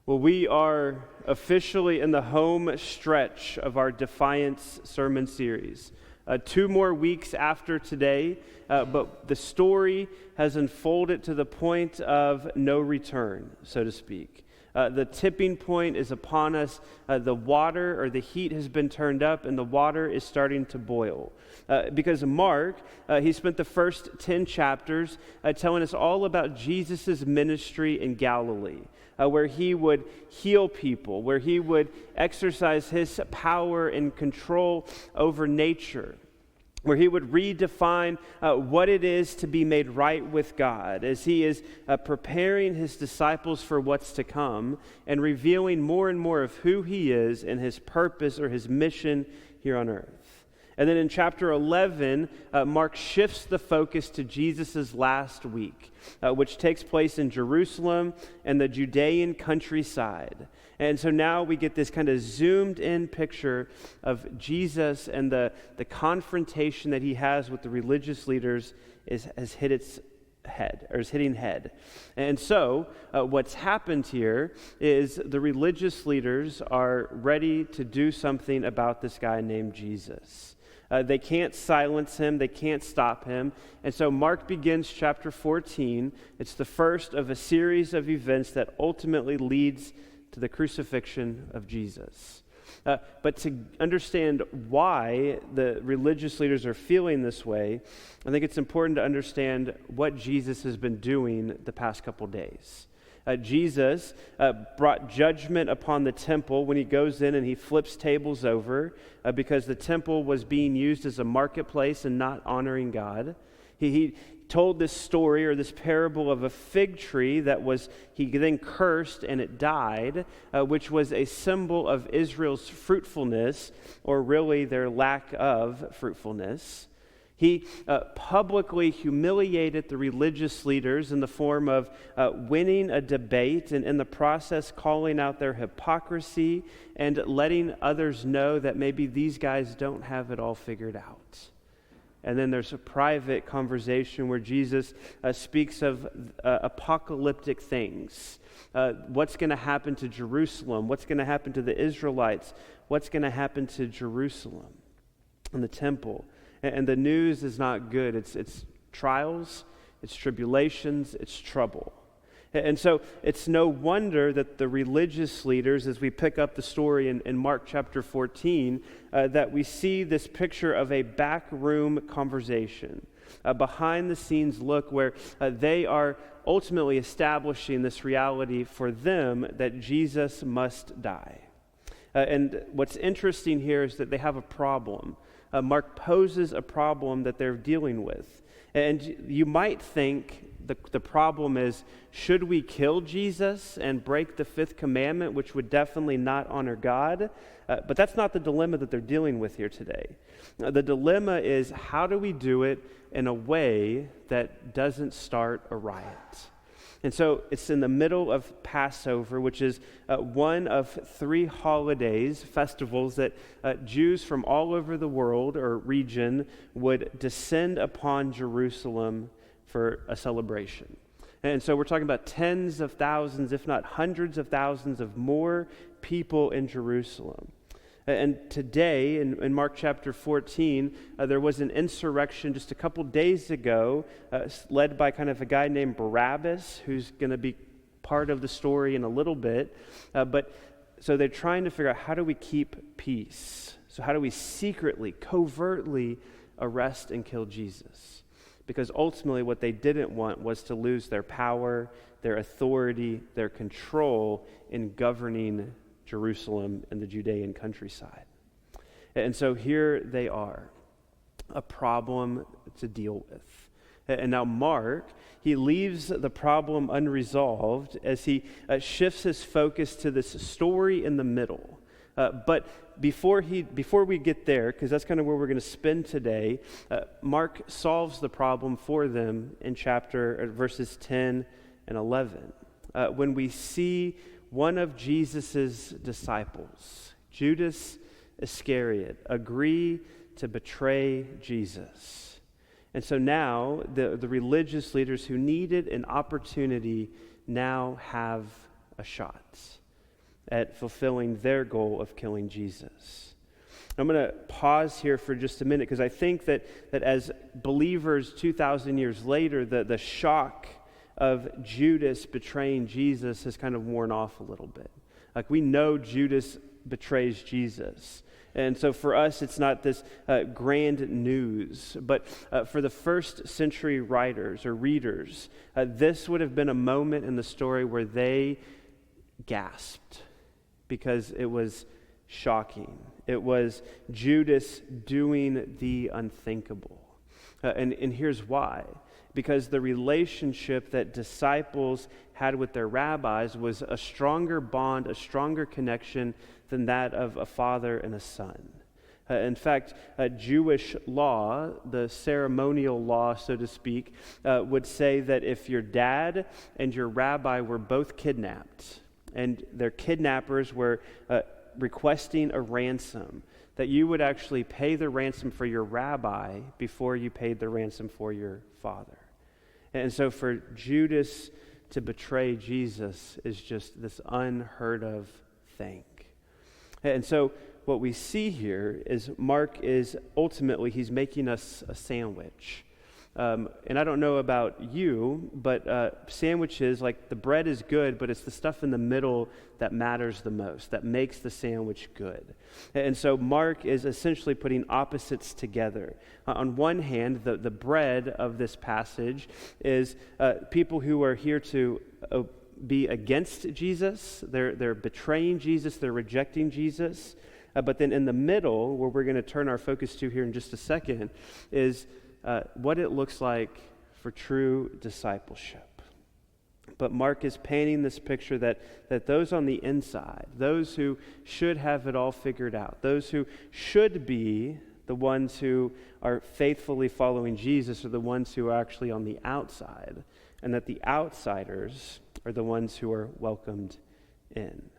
Well, we are officially in the home stretch of our Defiance sermon series. 2 more weeks after today, but the story has unfolded to the point of no return, so to speak. The tipping point is upon us. The water or the heat has been turned up and the water is starting to boil. Because Mark, he spent the first 10 chapters telling us all about Jesus' ministry in Galilee, where he would heal people, where he would exercise his power and control over nature, where he would redefine what it is to be made right with God as he is preparing his disciples for what's to come and revealing more and more of who he is and his purpose or his mission here on earth. And then in chapter 11, Mark shifts the focus to Jesus' last week, which takes place in Jerusalem and the Judean countryside. And so now we get this kind of zoomed in picture of Jesus and the confrontation that he has with the religious leaders has hit its head, or is hitting head. And so what's happened here is the religious leaders are ready to do something about this guy named Jesus. They can't silence him. They can't stop him. And so Mark begins chapter 14. It's the first of a series of events that ultimately leads to the crucifixion of Jesus. But to understand why the religious leaders are feeling this way, I think it's important to understand what Jesus has been doing the past couple days. Jesus brought judgment upon the temple when he goes in and he flips tables over because the temple was being used as a marketplace and not honoring God. He told this story or this parable of a fig tree that he then cursed and it died, which was a symbol of Israel's fruitfulness, or really their lack of fruitfulness. He publicly humiliated the religious leaders in the form of winning a debate and in the process calling out their hypocrisy and letting others know that maybe these guys don't have it all figured out. And then there's a private conversation where Jesus speaks of apocalyptic things. What's going to happen to Jerusalem? What's going to happen to the Israelites? What's going to happen to Jerusalem and the temple? And the news is not good. It's trials, it's tribulations, it's trouble. And so it's no wonder that the religious leaders, as we pick up the story in Mark chapter 14, that we see this picture of a backroom conversation, a behind-the-scenes look where they are ultimately establishing this reality for them that Jesus must die. And what's interesting here is that they have a problem. Mark poses a problem that they're dealing with. And you might think the problem is, should we kill Jesus and break the 5th commandment, which would definitely not honor God? But that's not the dilemma that they're dealing with here today. The dilemma is, how do we do it in a way that doesn't start a riot? And so it's in the middle of Passover, which is one of 3 holidays, festivals that Jews from all over the world or region would descend upon Jerusalem for a celebration. And so we're talking about tens of thousands, if not hundreds of thousands of more people in Jerusalem. And today, in Mark chapter 14, there was an insurrection just a couple days ago, led by kind of a guy named Barabbas, who's going to be part of the story in a little bit. So they're trying to figure out, how do we keep peace? So how do we secretly, covertly arrest and kill Jesus? Because ultimately what they didn't want was to lose their power, their authority, their control in governing Jerusalem and the Judean countryside. And so here they are, a problem to deal with. And now Mark, he leaves the problem unresolved as he shifts his focus to this story in the middle. But before we get there, because that's kind of where we're going to spend today, Mark solves the problem for them in verses 10 and 11. When we see one of Jesus' disciples, Judas Iscariot, agree to betray Jesus. And so now the religious leaders who needed an opportunity now have a shot. at fulfilling their goal of killing Jesus. I'm going to pause here for just a minute because I think that as believers 2,000 years later, the shock of Judas betraying Jesus has kind of worn off a little bit. Like, we know Judas betrays Jesus. And so for us, it's not this grand news. But for the first century writers or readers, this would have been a moment in the story where they gasped because it was shocking. It was Judas doing the unthinkable. And here's why. Because the relationship that disciples had with their rabbis was a stronger bond, a stronger connection than that of a father and a son. In fact, Jewish law, the ceremonial law, so to speak, would say that if your dad and your rabbi were both kidnapped, and their kidnappers were requesting a ransom, that you would actually pay the ransom for your rabbi before you paid the ransom for your father. And so for Judas to betray Jesus is just this unheard of thing. And so what we see here is Mark is ultimately, he's making us a sandwich. And I don't know about you, but sandwiches, like the bread is good, but it's the stuff in the middle that matters the most, that makes the sandwich good. And so Mark is essentially putting opposites together. On one hand, the bread of this passage is people who are here to be against Jesus. They're betraying Jesus. They're rejecting Jesus. But then in the middle, where we're going to turn our focus to here in just a second, is what it looks like for true discipleship. But Mark is painting this picture that those on the inside, those who should have it all figured out, those who should be the ones who are faithfully following Jesus are the ones who are actually on the outside, and that the outsiders are the ones who are welcomed in.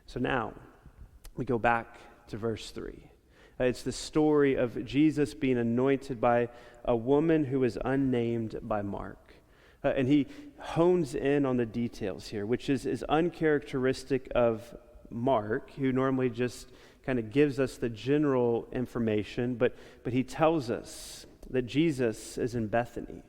So now, we go back to verse 3. It's the story of Jesus being anointed by a woman who is unnamed by Mark. And he hones in on the details here, which is uncharacteristic of Mark, who normally just kind of gives us the general information, but he tells us that Jesus is in Bethany.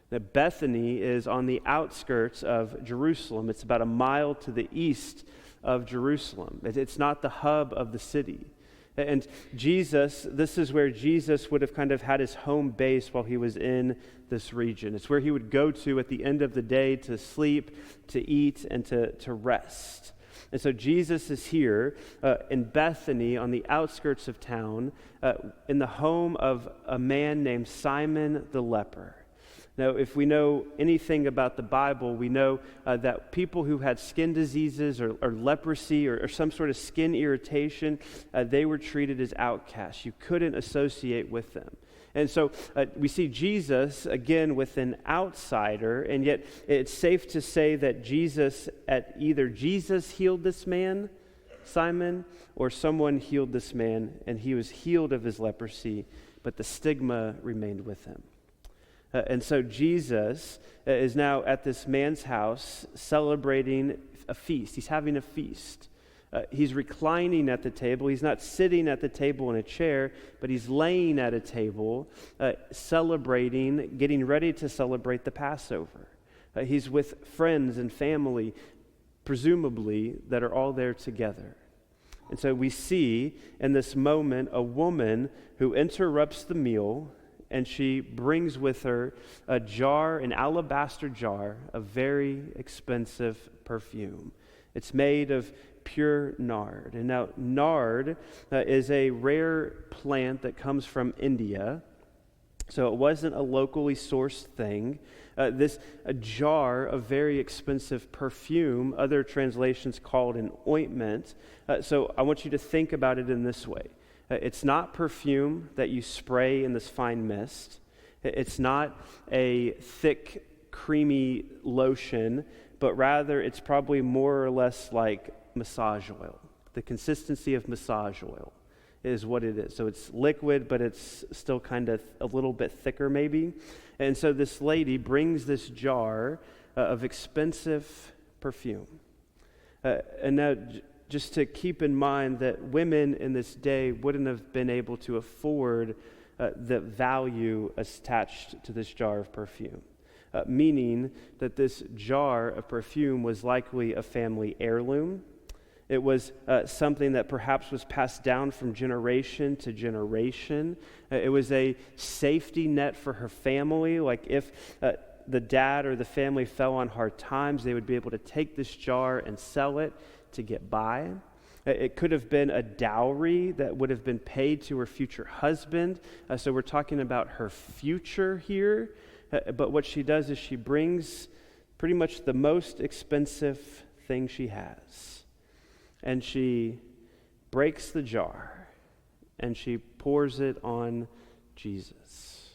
That Bethany is on the outskirts of Jerusalem. It's about a mile to the east of Jerusalem. It's not the hub of the city. And Jesus, this is where Jesus would have kind of had his home base while he was in this region. It's where he would go to at the end of the day to sleep, to eat, and to rest. And so Jesus is here in Bethany on the outskirts of town in the home of a man named Simon the leper. Now, if we know anything about the Bible, we know that people who had skin diseases or leprosy or some sort of skin irritation, they were treated as outcasts. You couldn't associate with them. And so we see Jesus, again, with an outsider, and yet it's safe to say that either Jesus healed this man, Simon, or someone healed this man, and he was healed of his leprosy, but the stigma remained with him. And so Jesus is now at this man's house celebrating a feast. He's having a feast. He's reclining at the table. He's not sitting at the table in a chair, but he's laying at a table, celebrating, getting ready to celebrate the Passover. He's with friends and family, presumably, that are all there together. And so we see in this moment a woman who interrupts the meal, and she brings with her an alabaster jar of very expensive perfume. It's made of pure nard. And now nard is a rare plant that comes from India. So it wasn't a locally sourced thing. A jar of very expensive perfume, other translations call it an ointment. So I want you to think about it in this way. It's not perfume that you spray in this fine mist. It's not a thick, creamy lotion, but rather it's probably more or less like massage oil. The consistency of massage oil is what it is. So it's liquid, but it's still kind of a little bit thicker maybe. And so this lady brings this jar of expensive perfume. And now just to keep in mind that women in this day wouldn't have been able to afford the value attached to this jar of perfume, meaning that this jar of perfume was likely a family heirloom. It was something that perhaps was passed down from generation to generation. It was a safety net for her family. Like if the dad or the family fell on hard times, they would be able to take this jar and sell it to get by. It could have been a dowry that would have been paid to her future husband. So we're talking about her future here. But what she does is she brings pretty much the most expensive thing she has. And she breaks the jar and she pours it on Jesus.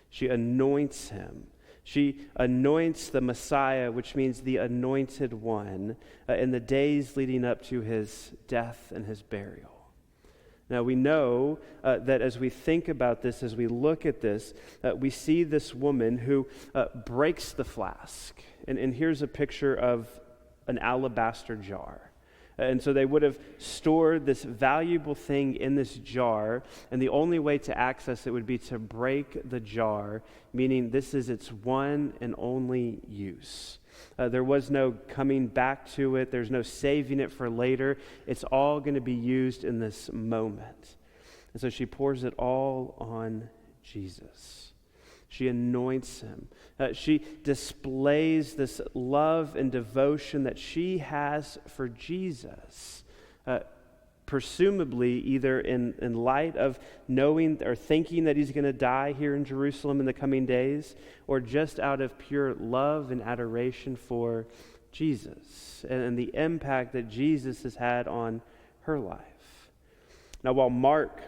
She anoints him. She anoints the Messiah, which means the anointed one, in the days leading up to his death and his burial. Now we know that as we think about this, as we look at this, we see this woman who breaks the flask. And here's a picture of an alabaster jar. And so they would have stored this valuable thing in this jar, and the only way to access it would be to break the jar, meaning this is its one and only use. There was no coming back to it. There's no saving it for later. It's all going to be used in this moment. And so she pours it all on Jesus. She anoints him. She displays this love and devotion that she has for Jesus, presumably either in light of knowing or thinking that he's going to die here in Jerusalem in the coming days, or just out of pure love and adoration for Jesus and the impact that Jesus has had on her life. Now, while Mark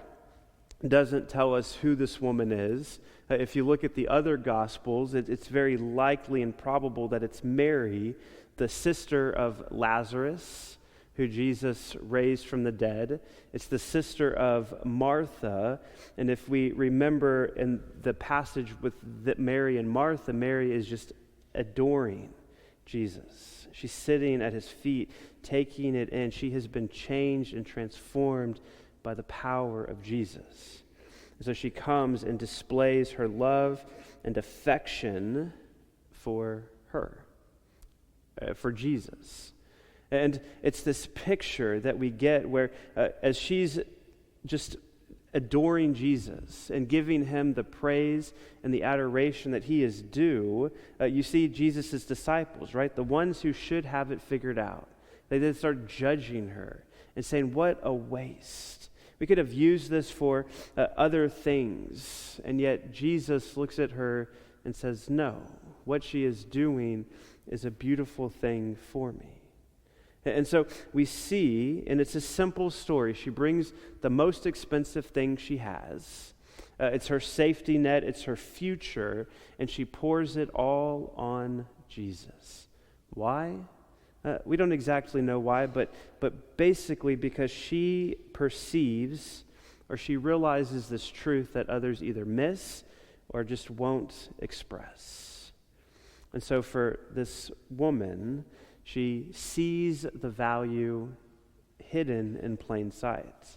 doesn't tell us who this woman is, if you look at the other Gospels, it's very likely and probable that it's Mary, the sister of Lazarus, who Jesus raised from the dead. It's the sister of Martha. And if we remember in the passage with Mary and Martha, Mary is just adoring Jesus. She's sitting at his feet, taking it in. She has been changed and transformed by the power of Jesus. And so she comes and displays her love and affection for her, for Jesus. And it's this picture that we get where as she's just adoring Jesus and giving him the praise and the adoration that he is due, you see Jesus' disciples, right? The ones who should have it figured out. They then start judging her and saying, what a waste. We could have used this for other things, and yet Jesus looks at her and says, no, what she is doing is a beautiful thing for me. And so we see, and it's a simple story, she brings the most expensive thing she has. It's her safety net, it's her future, and she pours it all on Jesus. Why? We don't exactly know why, but basically because she perceives or she realizes this truth that others either miss or just won't express. And so for this woman, she sees the value hidden in plain sight.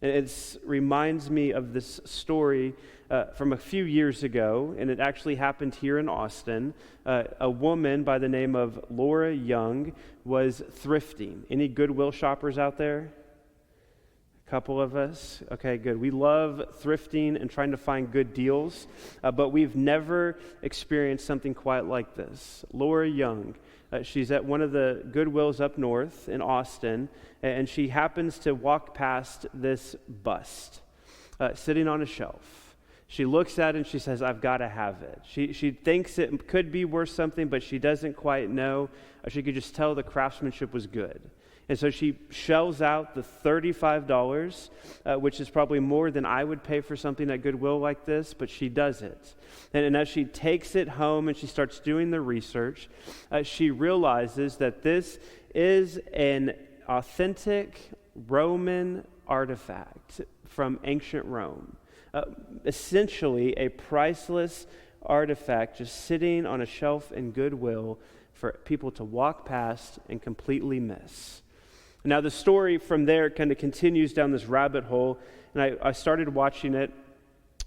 It reminds me of this story from a few years ago, and it actually happened here in Austin. A woman by the name of Laura Young was thrifting. Any Goodwill shoppers out there? A couple of us? Okay, good. We love thrifting and trying to find good deals, but we've never experienced something quite like this. Laura Young. She's at one of the Goodwills up north in Austin, and she happens to walk past this bust sitting on a shelf. She looks at it and she says, I've got to have it. She thinks it could be worth something, but she doesn't quite know. She could just tell the craftsmanship was good. And so she shells out the $35, which is probably more than I would pay for something at Goodwill like this, but she does it. And as she takes it home and she starts doing the research, she realizes that this is an authentic Roman artifact from ancient Rome. Essentially a priceless artifact just sitting on a shelf in Goodwill for people to walk past and completely miss. Now the story from there kind of continues down this rabbit hole, and I started watching it,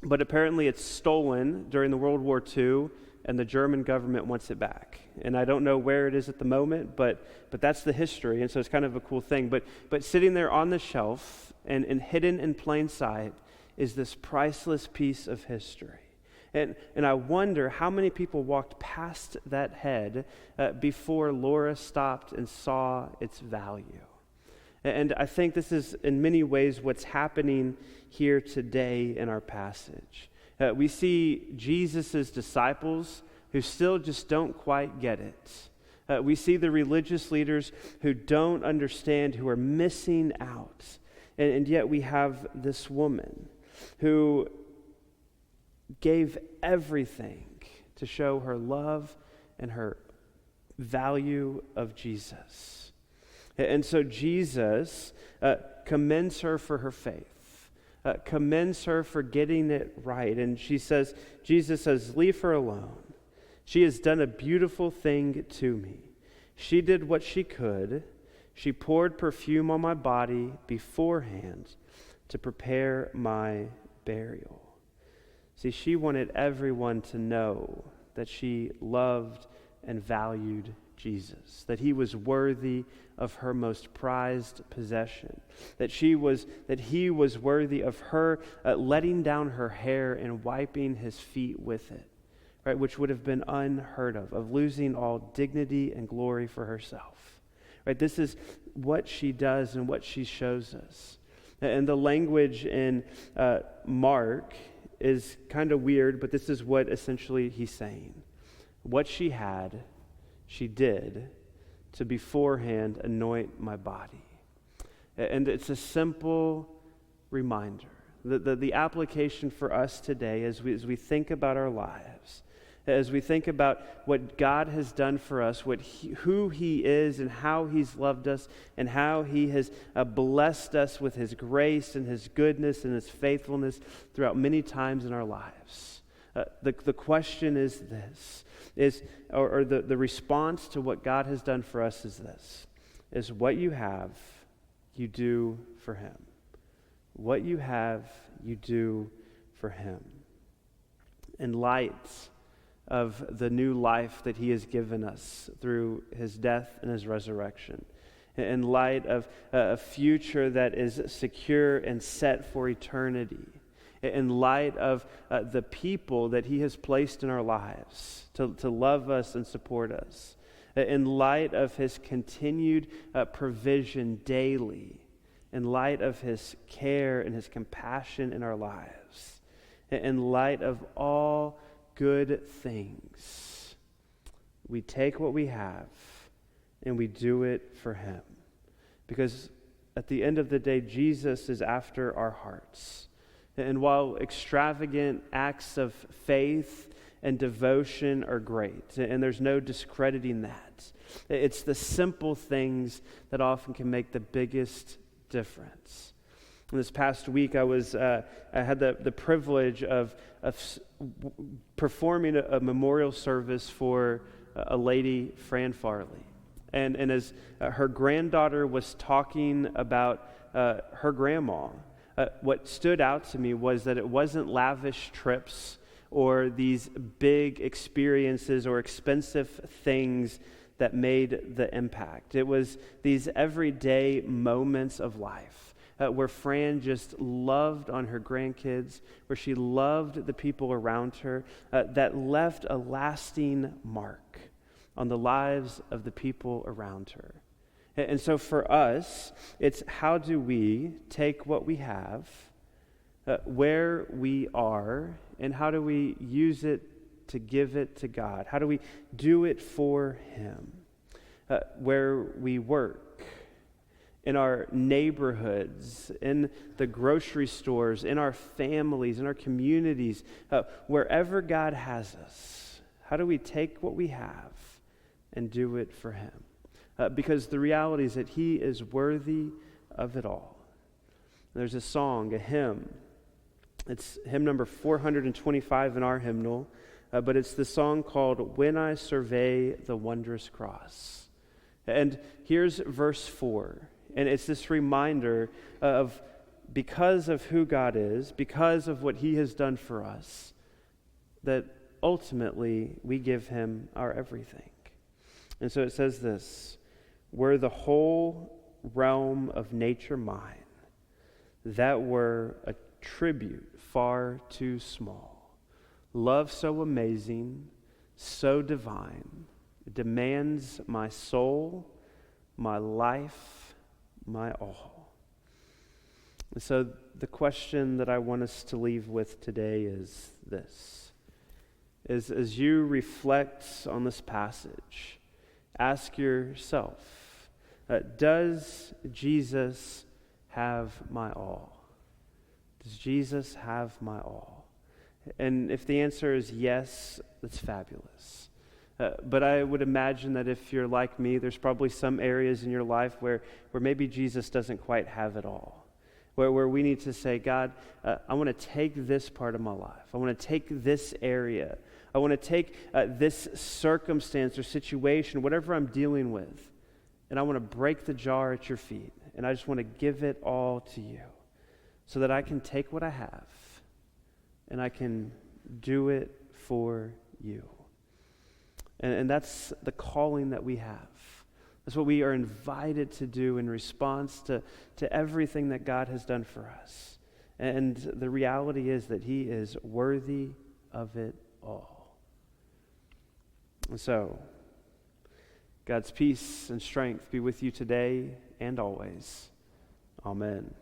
but apparently it's stolen during the World War II, and the German government wants it back. And I don't know where it is at the moment, but that's the history, and so it's kind of a cool thing. But sitting there on the shelf and hidden in plain sight is this priceless piece of history. And I wonder how many people walked past that head before Laura stopped and saw its value. And I think this is in many ways what's happening here today in our passage. We see Jesus' disciples who still just don't quite get it. We see the religious leaders who don't understand, who are missing out. And yet we have this woman who gave everything to show her love and her value of Jesus. And so Jesus commends her for her faith, commends her for getting it right. And Jesus says, leave her alone. She has done a beautiful thing to me. She did what she could. She poured perfume on my body beforehand to prepare my burial. See, she wanted everyone to know that she loved and valued Jesus, that he was worthy of her most prized possession, that he was worthy of her letting down her hair and wiping his feet with it, right, which would have been unheard of losing all dignity and glory for herself. Right, this is what she does and what she shows us. And the language in Mark is kind of weird, but this is what essentially he's saying. What she had, she did to beforehand anoint my body. And it's a simple reminder. The application for us today as we think about our lives, as we think about what God has done for us, who he is and how he's loved us and how he has blessed us with his grace and his goodness and his faithfulness throughout many times in our lives. The question is this, the response to what God has done for us is this, is what you have, you do for him. What you have, you do for him. In light of the new life that he has given us through his death and his resurrection, in light of a future that is secure and set for eternity, in light of the people that he has placed in our lives to love us and support us, in light of his continued provision daily, in light of his care and his compassion in our lives, in light of all good things, we take what we have and we do it for him. Because at the end of the day, Jesus is after our hearts. And while extravagant acts of faith and devotion are great, and there's no discrediting that, it's the simple things that often can make the biggest difference. This past week, I had the privilege of performing a memorial service for a lady, Fran Farley. And as her granddaughter was talking about her grandma, what stood out to me was that it wasn't lavish trips or these big experiences or expensive things that made the impact. It was these everyday moments of life where Fran just loved on her grandkids, where she loved the people around her, that left a lasting mark on the lives of the people around her. And so for us, it's how do we take what we have, where we are, and how do we use it to give it to God? How do we do it for him? Where we work, in our neighborhoods, in the grocery stores, in our families, in our communities, wherever God has us, how do we take what we have and do it for him? Because the reality is that he is worthy of it all. There's a song, a hymn. It's hymn number 425 in our hymnal, but it's the song called "When I Survey the Wondrous Cross." And here's verse 4. And it's this reminder of, because of who God is, because of what he has done for us, that ultimately we give him our everything. And so it says this: were the whole realm of nature mine, that were a tribute far too small. Love so amazing, so divine, it demands my soul, my life, my all. And so the question that I want us to leave with today is this: is as you reflect on this passage, ask yourself, does Jesus have my all? Does Jesus have my all? And if the answer is yes, that's fabulous. But I would imagine that if you're like me, there's probably some areas in your life where maybe Jesus doesn't quite have it all. Where we need to say, God, I want to take this part of my life. I want to take this area. I want to take this circumstance or situation, whatever I'm dealing with, and I want to break the jar at your feet. And I just want to give it all to you so that I can take what I have and I can do it for you. And that's the calling that we have. That's what we are invited to do in response to everything that God has done for us. And the reality is that he is worthy of it all. And so, God's peace and strength be with you today and always. Amen.